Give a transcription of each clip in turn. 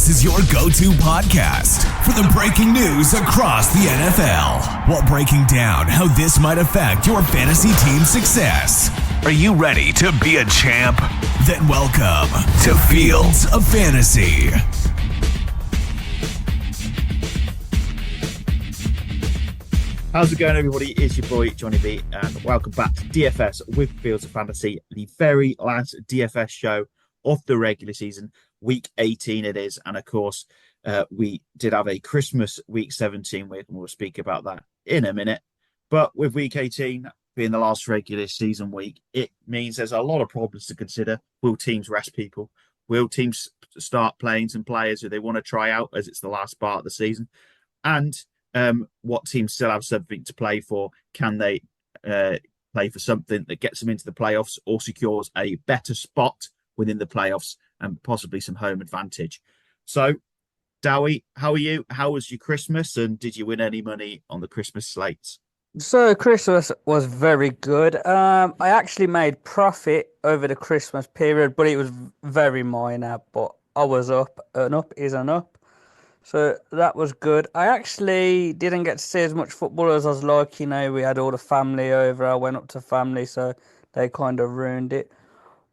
This is your go-to podcast for the breaking news across the NFL, while breaking down how this might affect your fantasy team's success. Are you ready to be a champ? Then welcome to Fields of Fantasy. How's it going, everybody? It's your boy, Jonny B, and welcome back to DFS with Fields of Fantasy, the very last DFS show of the regular season. Week 18 it is, and of course, we did have a Christmas Week 17 week, and we'll speak about that in a minute. But with Week 18 being the last regular season week, it means there's a lot of problems to consider. Will teams rest people? Will teams start playing some players who they want to try out as it's the last part of the season? And what teams still have something to play for? Can they play for something that gets them into the playoffs or secures a better spot within the playoffs and possibly some home advantage? So, Dowie, how are you? How was your Christmas, and did you win any money on the Christmas slates? So Christmas was very good. I actually made profit over the Christmas period, but it was very minor. But I was up, and up is an up. So that was good. I actually didn't get to see as much football as I was like. You know, we had all the family over. I went up to family, so they kind of ruined it.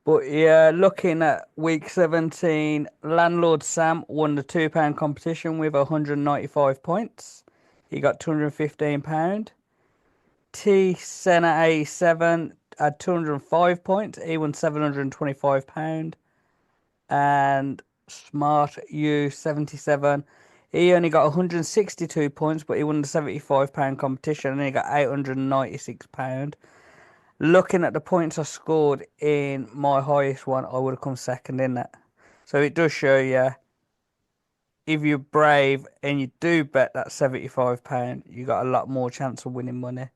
But yeah, looking at Week 17, Landlord Sam won the £2 competition with 195 points. He got £215. T Senna 87 had 205 points. He won £725. And Smart U 77, he only got 162 points, but he won the £75 competition and he got £896. Looking at the points I scored in my highest one, I would have come second in that. So it does show you, if you're brave and you do bet that £75, you got a lot more chance of winning money.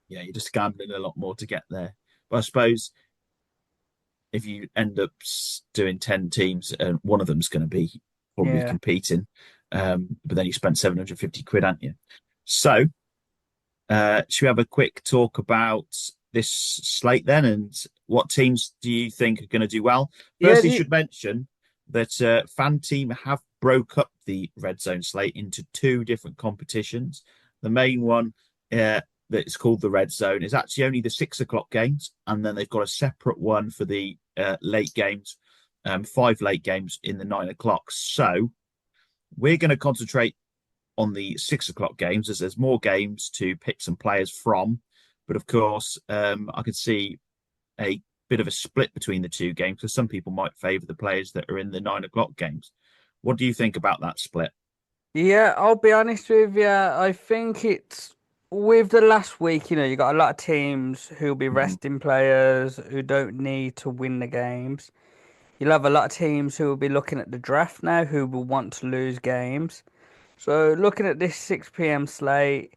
Yeah, you're just gambling a lot more to get there. But I suppose if you end up doing 10 teams, and one of them's going to be probably competing, but then you spent 750 quid, haven't you? So, should we have a quick talk about this slate then, and what teams do you think are going to do well? Firstly, should mention that Fanteam have broke up the red zone slate into two different competitions. The main one that's called the red zone is actually only the 6 o'clock games, and then they've got a separate one for the late games, 5 late games in the 9 o'clock. So we're going to concentrate on the 6 o'clock games, as there's more games to pick some players from. But of course, I could see a bit of a split between the two games, because some people might favour the players that are in the 9 o'clock games. What do you think about that split? Yeah, I'll be honest with you. I think it's, with the last week, you know, you got a lot of teams who'll be resting players who don't need to win the games. You'll have a lot of teams who will be looking at the draft now who will want to lose games. So looking at this 6 p.m. slate,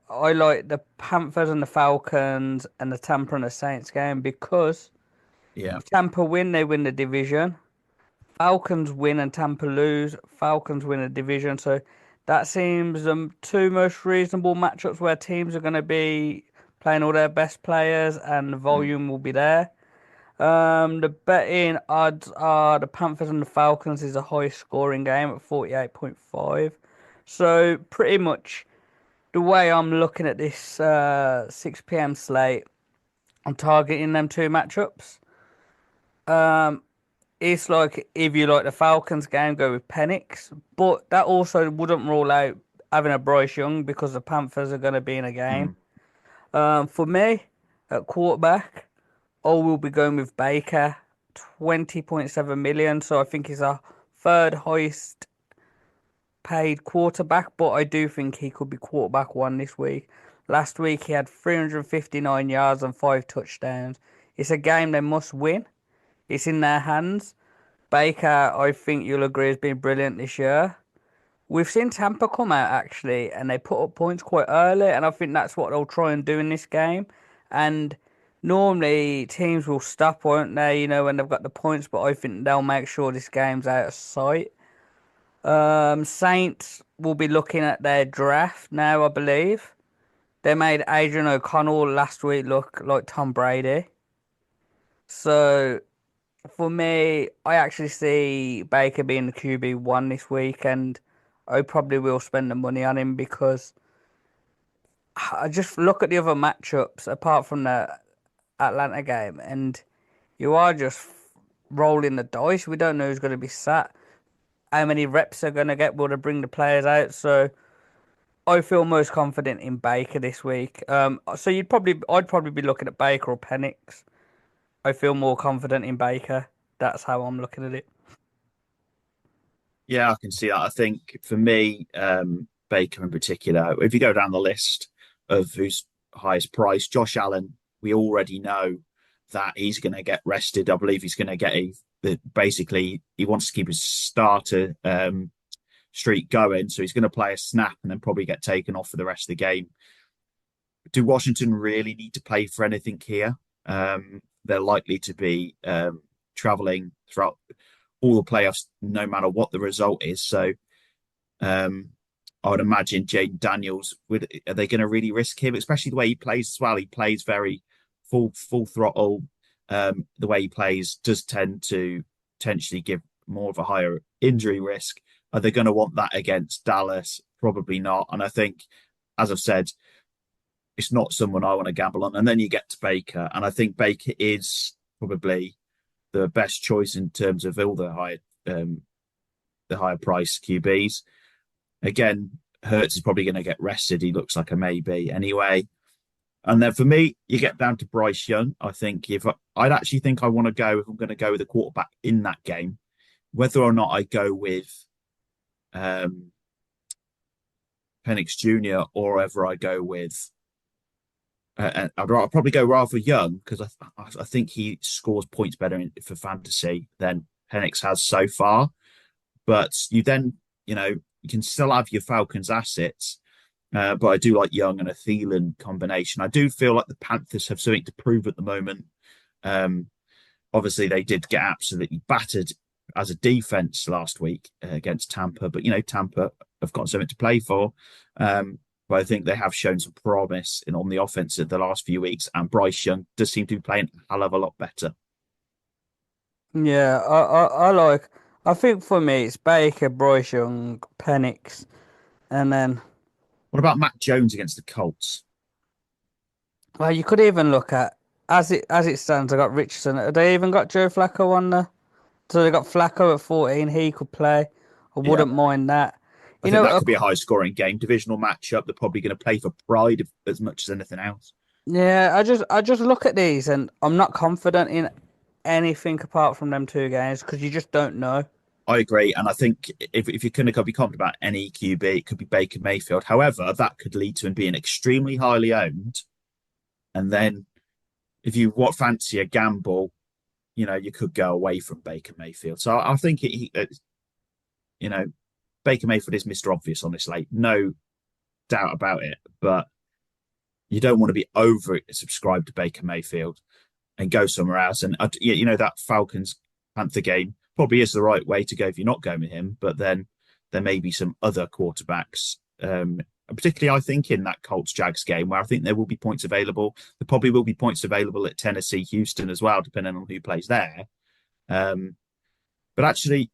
I like the Panthers and the Falcons and the Tampa and the Saints game, because if Tampa win, they win the division. Falcons win and Tampa lose. Falcons win a division. So that seems the two most reasonable matchups where teams are going to be playing all their best players and the volume will be there. The betting odds are the Panthers and the Falcons is a high scoring game at 48.5. So pretty much the way I'm looking at this 6 p.m. slate, I'm targeting them two matchups. It's like, if you like the Falcons game, go with Penix. But that also wouldn't rule out having a Bryce Young, because the Panthers are going to be in a game. For me, at quarterback, I will be going with Baker, 20.7 million. So I think he's our third highest paid quarterback, but I do think he could be quarterback one this week. Last week, he had 359 yards and 5 touchdowns. It's a game they must win. It's in their hands. Baker, I think you'll agree, has been brilliant this year. We've seen Tampa come out, actually, and they put up points quite early, and I think that's what they'll try and do in this game. And normally, teams will stop, won't they, you know, when they've got the points, but I think they'll make sure this game's out of sight. Saints will be looking at their draft now, I believe. They made Adrian O'Connell last week look like Tom Brady. So For me, I actually see Baker being the QB1 this week, and I probably will spend the money on him because I just look at the other matchups apart from the Atlanta game, and you are just rolling the dice. We don't know who's going to be sat, how many reps are going to get, will to bring the players out. So I feel most confident in Baker this week. So I'd probably be looking at Baker or Penix. I feel more confident in Baker. That's how I'm looking at it. Yeah, I can see that. I think for me, Baker in particular, if you go down the list of who's highest price, Josh Allen, we already know that he's going to get rested. I believe he's going to get basically he wants to keep his starter streak going, so he's going to play a snap and then probably get taken off for the rest of the game. Do Washington really need to play for anything here? They're likely to be traveling throughout all the playoffs, no matter what the result is. So I would imagine Jaden Daniels are they going to really risk him, especially the way he plays as well? He plays very full throttle. The way he plays does tend to potentially give more of a higher injury risk. Are they going to want that against Dallas? Probably not. And I think, as I've said, it's not someone I want to gamble on. And then you get to Baker, and I think Baker is probably the best choice in terms of all the higher price QBs. Again, Hurts is probably going to get rested. He looks like a maybe anyway. And then for me, you get down to Bryce Young. I think I'd actually think I want to go if I'm going to go with a quarterback in that game, whether or not I go with Penix Jr. or whether I go with I'd probably go rather Young because I think he scores points better for fantasy than Penix has so far. But you then, you can still have your Falcons assets. But I do like Young and a Thielen combination. I do feel like the Panthers have something to prove at the moment. Obviously, they did get absolutely battered as a defense last week against Tampa, but Tampa have got something to play for. But I think they have shown some promise on the offense in the last few weeks, and Bryce Young does seem to be playing a hell of a lot better. Yeah, I like. I think for me, it's Baker, Bryce Young, Penix, and then What about Matt Jones against the Colts? well, you could even look at as it stands. I got Richardson. Have they even got Joe Flacco on there? So they got Flacco at 14. He could play. I Yeah, wouldn't mind that. I You think know, that could be a high scoring game, divisional matchup. They're probably going to play for pride as much as anything else. yeah. I just look at these and I'm not confident in anything apart from them two games because you just don't know. I agree. And I think if you're going to be confident about any QB, it could be Baker Mayfield. However, that could lead to him being extremely highly owned. And then if you fancy a gamble, you could go away from Baker Mayfield. So I think you know, Baker Mayfield is Mr. Obvious on this slate, no doubt about it. But you don't want to be over subscribed to Baker Mayfield and go somewhere else. And that Falcons Panther game probably is the right way to go if you're not going with him. But then there may be some other quarterbacks, particularly I think in that Colts Jags game where I think there will be points available. There probably will be points available at Tennessee, Houston as well, depending on who plays there. But actually,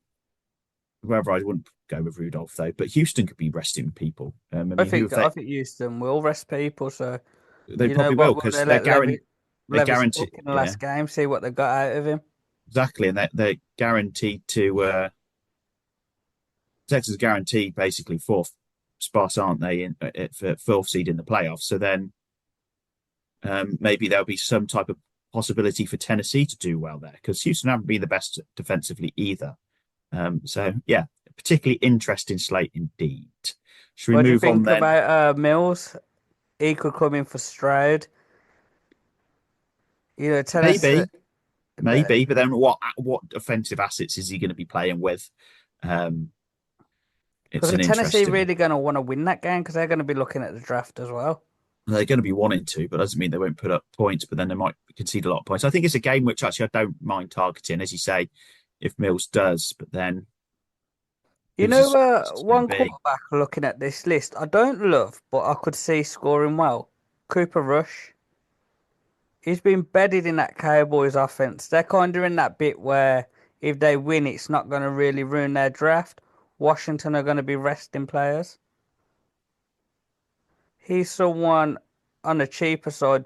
wherever I wouldn't go with Rudolph though, but Houston could be resting people. I I mean, who think have they? I think Houston will rest people. So They you know probably will what? Will because they they're let guaranteed. They're Levis guaranteed. cook in the Yeah, last game? See what they got out of him. exactly, and they're guaranteed to. Texas guaranteed basically fourth spot, aren't they, for fourth seed in the playoffs? So then maybe there'll be some type of possibility for Tennessee to do well there because Houston haven't been the best defensively either. So yeah, particularly interesting slate indeed. Should we What do you move on think then? about Mills? He could come in for Stroud. Tennessee. Maybe, maybe, but then what offensive assets is he going to be playing with? Um, it's Because an Tennessee interesting. really going to want to win that game because they're going to be looking at the draft as well. They're going to be wanting to, but doesn't mean they won't put up points. But then they might concede a lot of points. I think it's a game which actually I don't mind targeting, as you say, if Mills does. But then who's this going to One be? quarterback looking at this list I don't love, but I could see scoring well. Cooper Rush. He's been bedded in that Cowboys offense. They're kind of in that bit where if they win, it's not going to really ruin their draft. Washington are going to be resting players. He's someone on the cheaper side,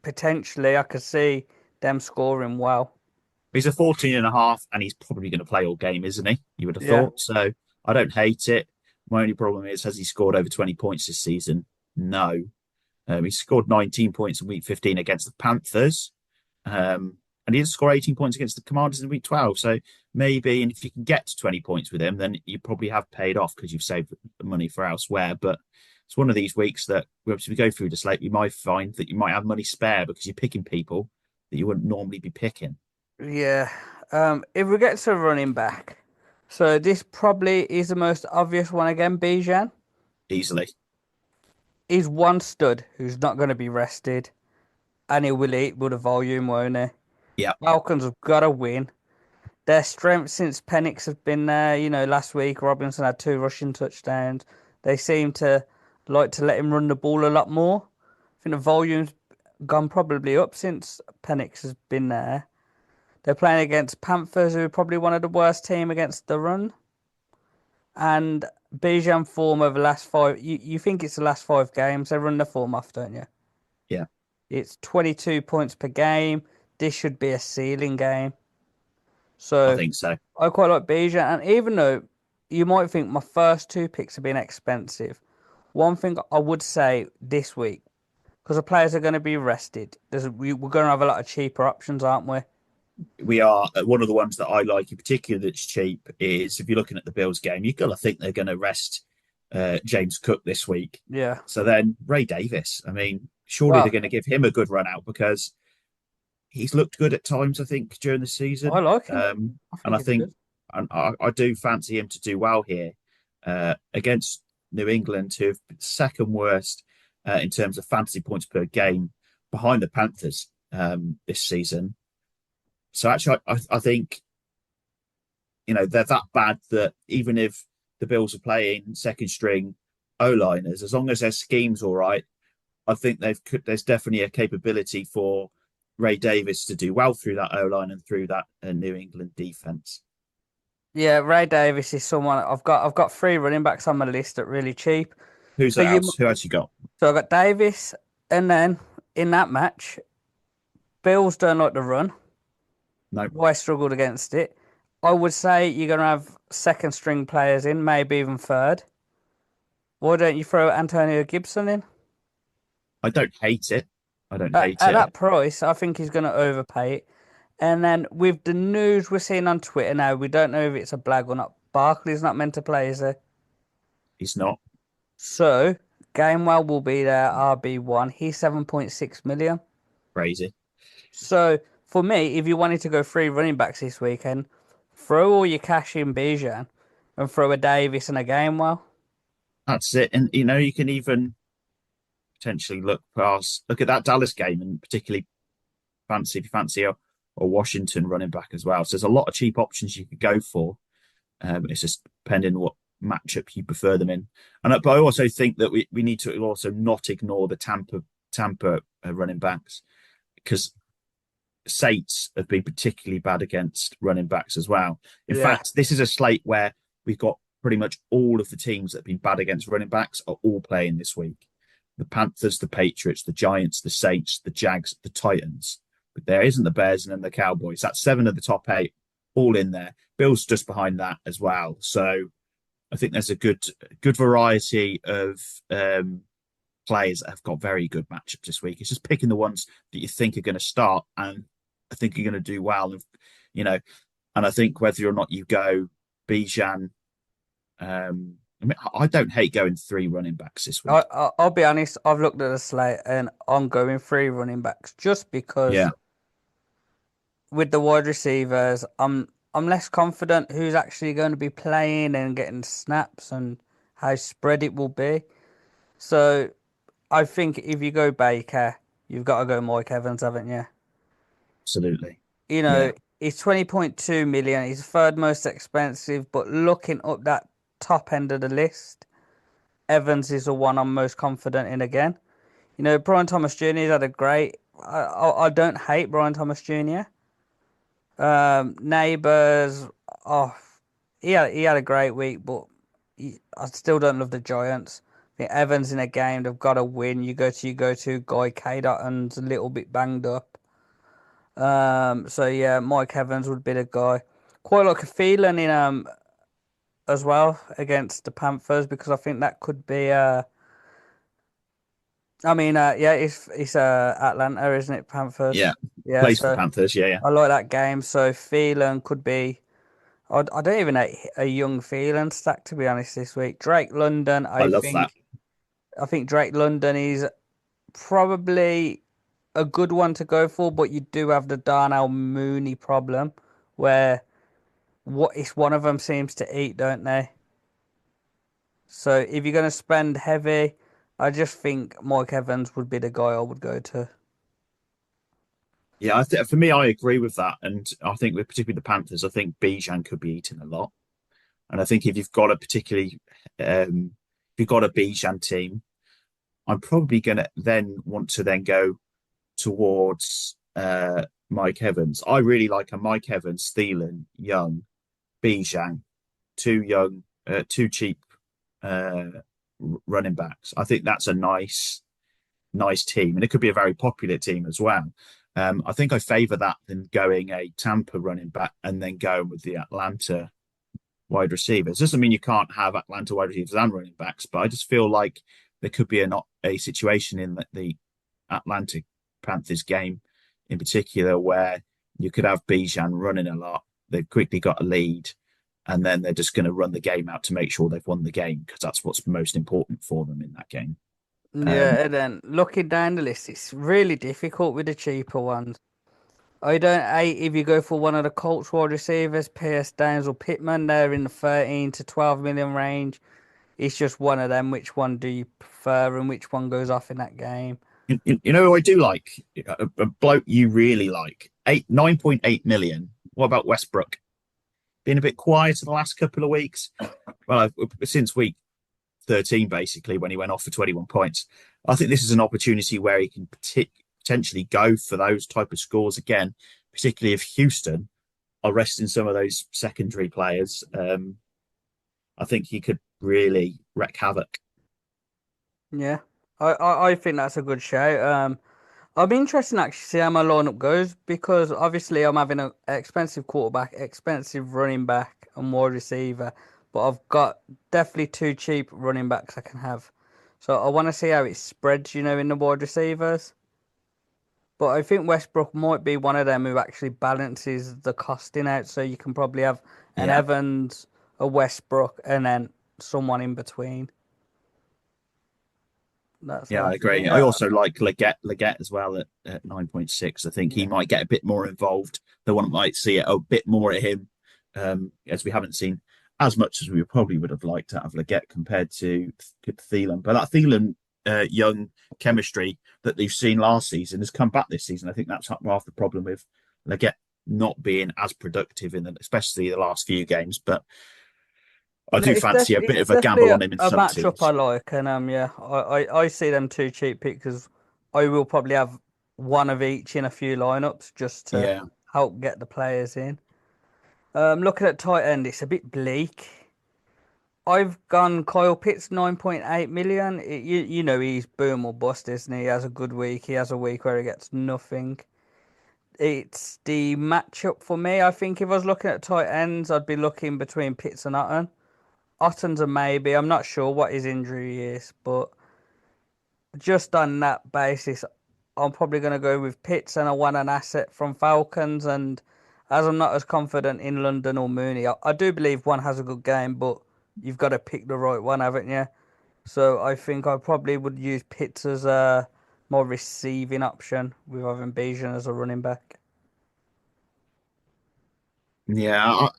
potentially. I could see them scoring well. He's a 14.5, and he's probably going to play all game, isn't he? You would have Yeah. thought. So I don't hate it. My only problem is, has he scored over 20 points this season? No. He scored 19 points in week 15 against the Panthers. And he did score 18 points against the Commanders in week 12. So maybe, and if you can get to 20 points with him, then you probably have paid off because you've saved the money for elsewhere. But it's one of these weeks that as we go through the slate, you might find that you might have money spare because you're picking people that you wouldn't normally be picking. Yeah. If we get to running back, so this probably is the most obvious one again, Bijan. Easily. He's one stud who's not going to be rested, and he will eat with the volume, won't he? Yeah. Falcons have got to win. Their strength since Penix has been there, last week Robinson had 2 rushing touchdowns. They seem to like to let him run the ball a lot more. I think the volume's gone probably up since Penix has been there. They're playing against Panthers, who are probably one of the worst team against the run. And Bijan form over the last 5, you think it's the last 5 games, they run the form off, don't you? Yeah. It's 22 points per game. This should be a ceiling game. So I think so. I quite like Bijan. And even though you might think my first 2 picks have been expensive, one thing I would say this week, because the players are going to be rested, we're going to have a lot of cheaper options, aren't we? We are. One of the ones that I like in particular that's cheap is if you're looking at the Bills game, you've got to think they're going to rest James Cook this week. Yeah. So then Ray Davis, I mean, surely they're going to give him a good run out because he's looked good at times, I think, during the season. I like him. I think I do fancy him to do well here against New England, who have been second worst in terms of fantasy points per game behind the Panthers this season. So actually, I think, they're that bad that even if the Bills are playing second string O-liners, as long as their scheme's all right, I think there's definitely a capability for Ray Davis to do well through that O-line and through that New England defense. Yeah, Ray Davis is someone I've got 3 running backs on my list that really cheap. Who else you got? So I've got Davis, and then in that match, Bills don't like the run. No. I struggled against it. I would say you're going to have second string players in, maybe even third. Why don't you throw Antonio Gibson in? I don't hate it. At that price, I think he's going to overpay it. And then with the news we're seeing on Twitter now, we don't know if it's a blag or not. Barkley's not meant to play, is he? He's not. So, Gainwell will be there, RB1. He's 7.6 million. Crazy. So, for me, if you wanted to go 3 running backs this weekend, throw all your cash in Bijan and throw a Davis and a Gainwell. That's it. And, you can even potentially look at that Dallas game and particularly if you fancy a Washington running back as well. So there's a lot of cheap options you could go for. It's just depending on what matchup you prefer them in. But I also think that we need to also not ignore the Tampa running backs, because Saints have been particularly bad against running backs as well. In fact, this is a slate where we've got pretty much all of the teams that have been bad against running backs are all playing this week. The Panthers, the Patriots, the Giants, the Saints, the Jags, the Titans. But there isn't the Bears and then the Cowboys. That's 7 of the top 8 all in there. Bills just behind that as well. So I think there's a good variety of players that have got very good matchups this week. It's just picking the ones that you think are going to start and I think are going to do well. And I think whether or not you go Bijan, I don't hate going 3 running backs this week. I'll be honest, I've looked at the slate and I'm going 3 running backs just because with the wide receivers, I'm less confident who's actually going to be playing and getting snaps and how spread it will be. So I think if you go Baker, you've got to go Mike Evans, haven't you? Absolutely. He's 20.2 million. He's the 3rd most expensive, but looking up that top end of the list, Evans is the one I'm most confident in again. Brian Thomas Jr. has had a great I don't hate Brian Thomas Jr. Neighbours, oh, he had a great week, but I still don't love the Giants. I think Evans in a game, they've got to win. You go to Guy K. Dotton's a little bit banged up. So yeah, Mike Evans would be the guy. Quite like a feeling in as well against the Panthers because I think that could be yeah, it's Atlanta, isn't it? Panthers. Yeah, Yeah, plays for the so Panthers. Yeah, yeah. I like that game. So Phelan could be. I don't even know a young Phelan stack to be honest this week. Drake London, I love that. I think Drake London is probably a good one to go for, but you do have the Darnell Mooney problem where what if one of them seems to eat, don't they? So if you're going to spend heavy, I just think Mike Evans would be the guy I would go to. Yeah, for me, I agree with that, and I think with particularly the Panthers, I think Bijan could be eating a lot, and I think if you've got a particularly, if you've got a Bijan team, I'm probably going to then want to then go towards Mike Evans. I really like a Mike Evans, Thielen, Young, Bijan, two cheap uh, running backs. I think that's a nice team, and it could be a very popular team as well. I think I favour that than going a Tampa running back and then going with the Atlanta wide receivers. Doesn't mean you can't have Atlanta wide receivers and running backs, but I just feel like there could be a situation in the Atlanta Panthers game in particular where you could have Bijan running a lot. They've quickly got a lead, and then they're just going to run the game out to make sure they've won the game because that's what's most important for them in that game. Yeah, and then looking down the list, it's really difficult with the cheaper ones. I don't hate if you go for one of the Colts wide receivers, Pierce Downs or Pittman. They're in the 13 to 12 million range. It's just one of them. Which one do you prefer, and which one goes off in that game? You know, I do like a bloke you really like 9.8 million. What about Westbrook? Been a bit quiet in the last couple of weeks. Well, since week 13, basically, when he went off for 21 points. I think this is an opportunity where he can potentially go for those type of scores again, particularly if Houston are resting some of those secondary players. I think he could really wreak havoc. Yeah, I think that's a good shout. I'll be interested to actually see how my lineup goes because obviously I'm having an expensive quarterback, expensive running back, and wide receiver, but I've got definitely two cheap running backs I can have. So I want to see how it spreads, in the wide receivers. But I think Westbrook might be one of them who actually balances the costing out. So you can probably have an Yeah. Evans, a Westbrook, and then someone in between. Yeah, I agree. I also like Leggett as well at 9.6. I think he might get a bit more involved. The one might see a bit more at him, as we haven't seen as much as we probably would have liked out of Leggett compared to Thielen. But that Thielen young chemistry that they've seen last season has come back this season. I think that's half the problem with Leggett not being as productive especially the last few games. But I do fancy a bit of a gamble on him in a some matchup teams. I like, and yeah, I see them two cheap picks because I will probably have one of each in a few lineups just to Yeah. help get the players in. Looking at tight end, it's a bit bleak. I've gone Kyle Pitts 9.8 million. You know he's boom or bust, isn't he? He has a good week. He has a week where he gets nothing. It's the matchup for me. I think if I was looking at tight ends, I'd be looking between Pitts and Otton. Otton's a maybe. I'm not sure what his injury is, but just on that basis, I'm probably going to go with Pitts, and I want an asset from Falcons. And as I'm not as confident in London or Mooney, I do believe one has a good game, but you've got to pick the right one, haven't you? So I think I probably would use Pitts as a more receiving option with having Bijan as a running back. Yeah,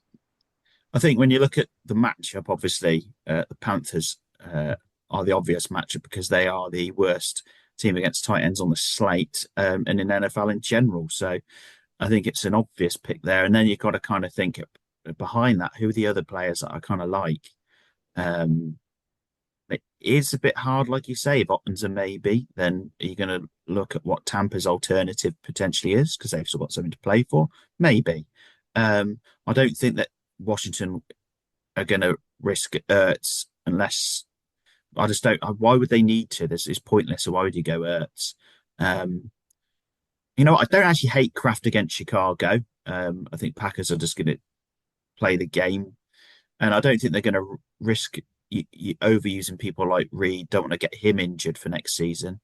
I think when you look at the matchup, obviously, the Panthers are the obvious matchup because they are the worst team against tight ends on the slate and in NFL in general. So I think it's an obvious pick there. And then you've got to kind of think behind that, who are the other players that I kind of like? It is a bit hard, like you say. If Otton's a maybe, then are you going to look at what Tampa's alternative potentially is because they've still got something to play for? Maybe. I don't think that Washington are going to risk Ertz unless I just don't. Why would they need to? This is pointless. So why would you go Ertz? Um, I don't actually hate Kraft against Chicago. I think Packers are just going to play the game, and I don't think they're going to risk overusing people like Reed. Don't want to get him injured for next season.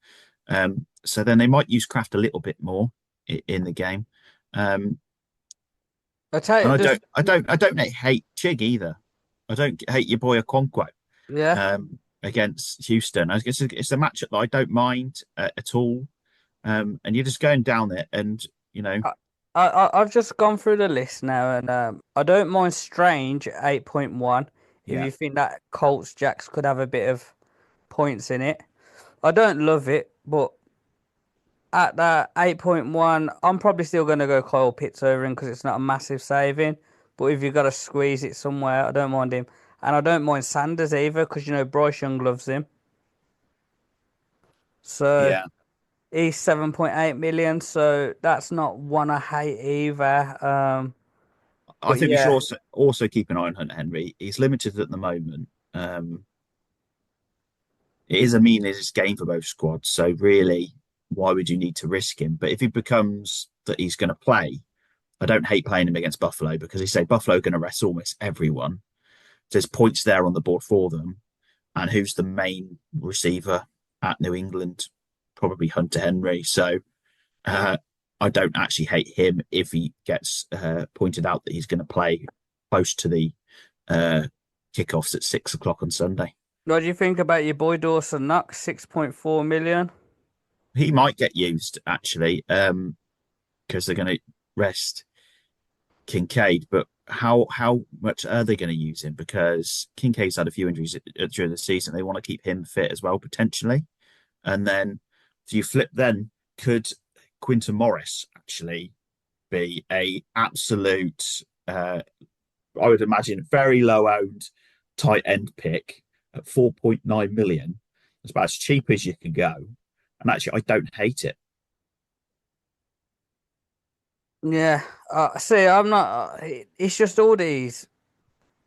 So then they might use Kraft a little bit more in the game. I tell you, And just I don't hate Chig either. I don't hate your boy Okonkwo yeah. against Houston. I guess it's a matchup that I don't mind at all. And you're just going down there, and I've just gone through the list now, and I don't mind Strange at 8.1 if yeah, you think that Colts Jacks could have a bit of points in it. I don't love it, but at that 8.1, I'm probably still going to go Kyle Pitts over him because it's not a massive saving. But if you've got to squeeze it somewhere, I don't mind him. And I don't mind Sanders either because, Bryce Young loves him. So yeah. he's 7.8 million. So that's not one I hate either. I But think we should yeah, also keep an eye on Hunter Henry. He's limited at the moment. It is a meaningless game for both squads, so really, why would you need to risk him? But if he becomes that he's going to play, I don't hate playing him against Buffalo because they say Buffalo are going to rest almost everyone. There's points there on the board for them, and who's the main receiver at New England? Probably Hunter Henry. So uh, I don't actually hate him if he gets pointed out that he's going to play close to the uh, kickoffs at 6 o'clock on Sunday. what do you think about your boy Dawson Knox, 6.4 million? He might get used actually, because they're going to rest Kincaid. But how much are they going to use him? Because Kincaid's had a few injuries during the season. They want to keep him fit as well potentially. And then if you flip, then could Quinton Morris actually be a absolute? I would imagine very low owned tight end pick at 4.9 million. It's about as cheap as you can go. And actually, I don't hate it. Yeah, see, I'm not. It's just all these.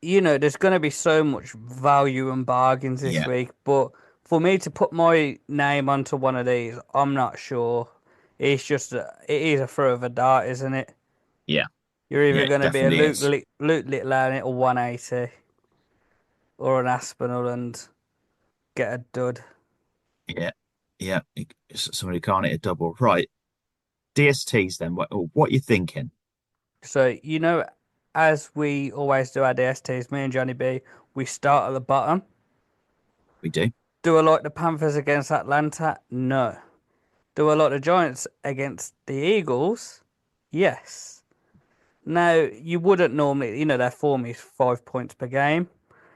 There's going to be so much value and bargains this Yeah, week, but for me to put my name onto one of these, I'm not sure. It's just it is a throw of a dart, isn't it? yeah, You're yeah, either it going to be a definitely is. Luke Little on it or 180, or an Aspinall and get a dud. Yeah, yeah. Somebody can't hit a double. Right. DSTs then. What are you thinking? So as we always do our DSTs, me and Johnny B, we start at the bottom. We do. Do I like the Panthers against Atlanta? No. Do I like the Giants against the Eagles? Yes. Now, you wouldn't normally, their form is 5 points per game.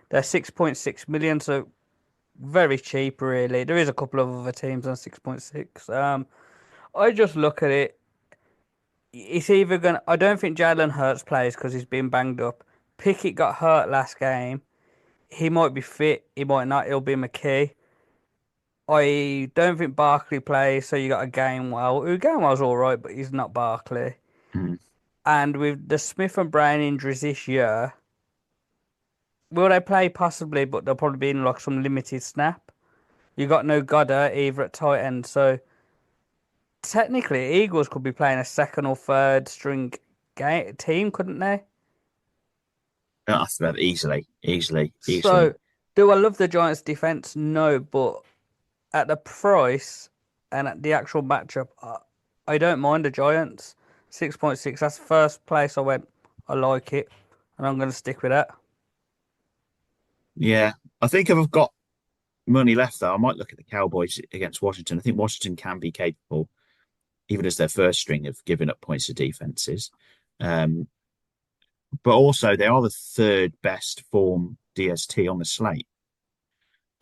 They're 6.6 million, so very cheap, really. There is a couple of other teams on 6.6. I just look at it. It's either going to, I don't think Jalen Hurts plays because he's been banged up. Pickett got hurt last game. He might be fit, he might not. It'll be McKee. I don't think Barkley plays, so you got a Gainwell. Gainwell's all right, but he's not Barkley. Mm. And with the Smith and Brown injuries this year, will they play? Possibly, but they'll probably be in like some limited snap. You got no Goddard either at tight end, so technically Eagles could be playing a second or third string team, couldn't they? That's about easily, easily, easily. So, do I love the Giants' defense? No, but at the price and at the actual matchup, I don't mind the Giants. 6.6. That's the first place I went. I like it, and I'm going to stick with that. Yeah, I think if I've got money left though, I might look at the Cowboys against Washington. I think Washington can be capable, even as their first string, of giving up points to defenses. Um, but also they are the third best form DST on the slate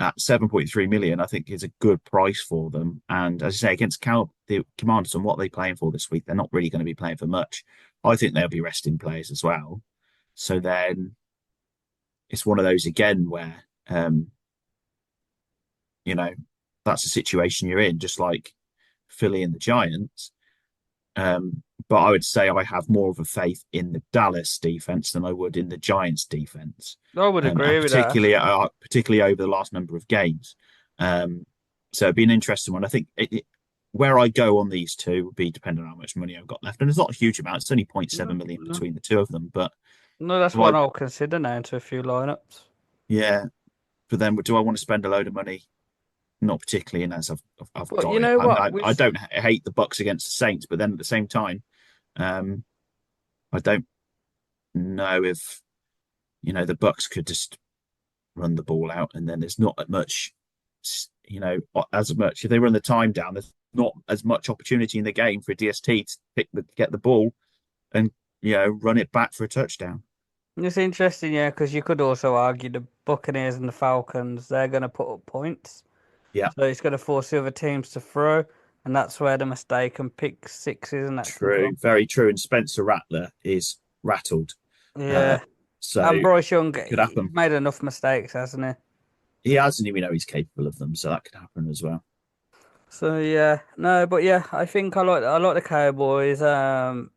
at 7.3 million. I think is a good price for them. And as I say, against the Commanders and what they're playing for this week, they're not really going to be playing for much. I think they'll be resting players as well. So then it's one of those again where that's the situation you're in, just like Philly and the Giants. But I would say I have more of a faith in the Dallas defense than I would in the Giants defense, I would and agree with that. particularly over the last number of games. So it'd be an interesting one. I think where I go on these two would be depending on how much money I've got left, and it's not a huge amount. It's only 0.7 No, million no, between the two of them. But no, that's do I, one I'll consider now into a few lineups. yeah. But then, do I want to spend a load of money? Not particularly, and as I've But got you it. know what? I don't hate the Bucks against the Saints, but then at the same time, um, I don't know if the Bucks could just run the ball out, and then there's not much, as much if they run the time down. There's not as much opportunity in the game for a DST to get the ball and run it back for a touchdown. It's interesting, yeah, because you could also argue the Buccaneers and the Falcons, they're going to put up points. Yeah, So it's going to force the other teams to throw, and that's where the mistake and pick sixes and that can true, come. very true. And Spencer Rattler is rattled, uh, Yeah. so And Bryce Young, it could he's happen. made enough mistakes, hasn't he? He has, and we know he's capable of them, so that could happen as well. So yeah, no, but yeah, I think I like the Cowboys, and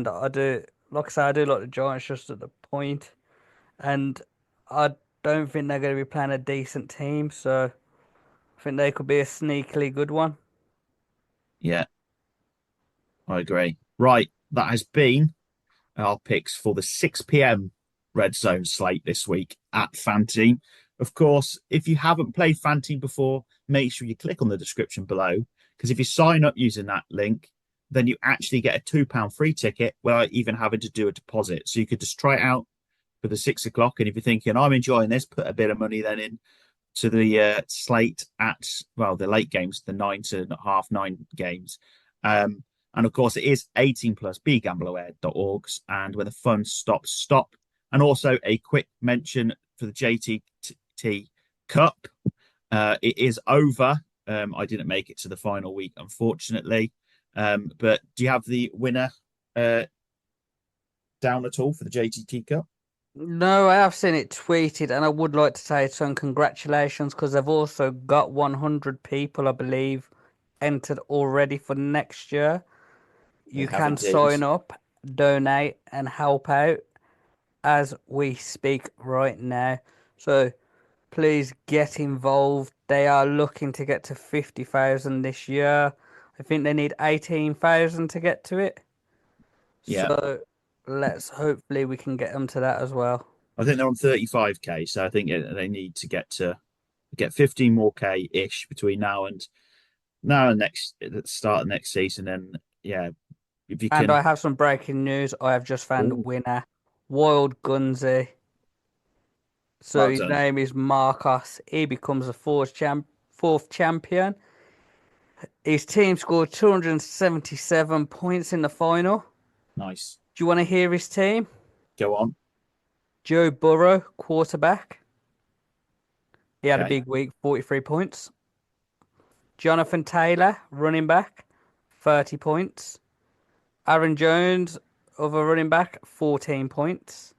I do like I say I do like the Giants just at the point, and I don't think they're going to be playing a decent team, so I think they could be a sneakily good one. Yeah, I agree. Right, that has been our picks for the 6 p.m. Red Zone slate this week at Fanteam. Of course, if you haven't played Fanteam before, make sure you click on the description below, because if you sign up using that link, then you actually get a £2 free ticket without even having to do a deposit. So you could just try it out for the 6 o'clock. And if you're thinking, I'm enjoying this, put a bit of money then in to the slate at, well, the late games, the 9 to 9 games. And of course, it is 18 plus begambleaware.org. And when the fun stops, stop. And also a quick mention for the JTT Cup. It is over. I didn't make it to the final week, unfortunately. But do you have the winner down at all for the JTT Cup? No, I have seen it tweeted, and I would like to say some congratulations because they've also got 100 people, I believe, entered already for next year. They You have can indeed. sign up, donate, and help out as we speak right now. So please get involved. They are looking to get to 50,000 this year. I think they need 18,000 to get to it. Yeah. So let's hopefully we can get them to that as well. I think they're on 35k, so I think they need to get 15 more k ish between now and next start of next season. And yeah, if you And can. I have some breaking news. I have just found a Ooh, winner. Wild Gunsy. So well his done. name is Marcos. He becomes the fourth champion. His team scored 277 points in the final. Nice. Do you want to hear his team? Go on. Joe Burrow, quarterback. He had a Okay. big week, 43 points. Jonathan Taylor, running back, 30 points. Aaron Jones, other running back, 14 points.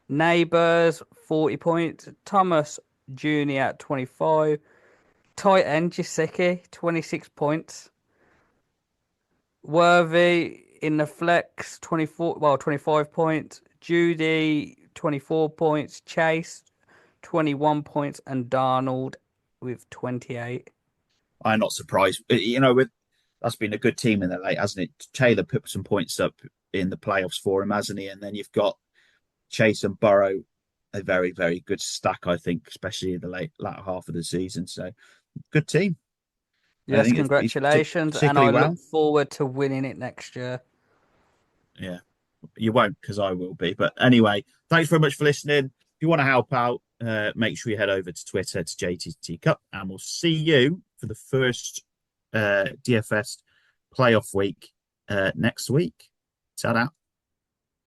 Neighbours, 40 points. Thomas Jr., 25. Tight end, Jaceki, 26 points. Worthy in the flex, 25 points. Judy, 24 points. Chase, 21 points. And Darnold with 28. I'm not surprised. That's been a good team in the late, hasn't it? Taylor put some points up in the playoffs for him, hasn't he? And then you've got Chase and Burrow, a very, very good stack, I think, especially in the latter half of the season. So good team. I Yes, think it's congratulations. And particularly I look well. forward to winning it next year. Yeah, you won't because I will be. But anyway, thanks very much for listening. If you want to help out, make sure you head over to Twitter to JTT Cup, and we'll see you for the first DFS playoff week next week. Ta-da.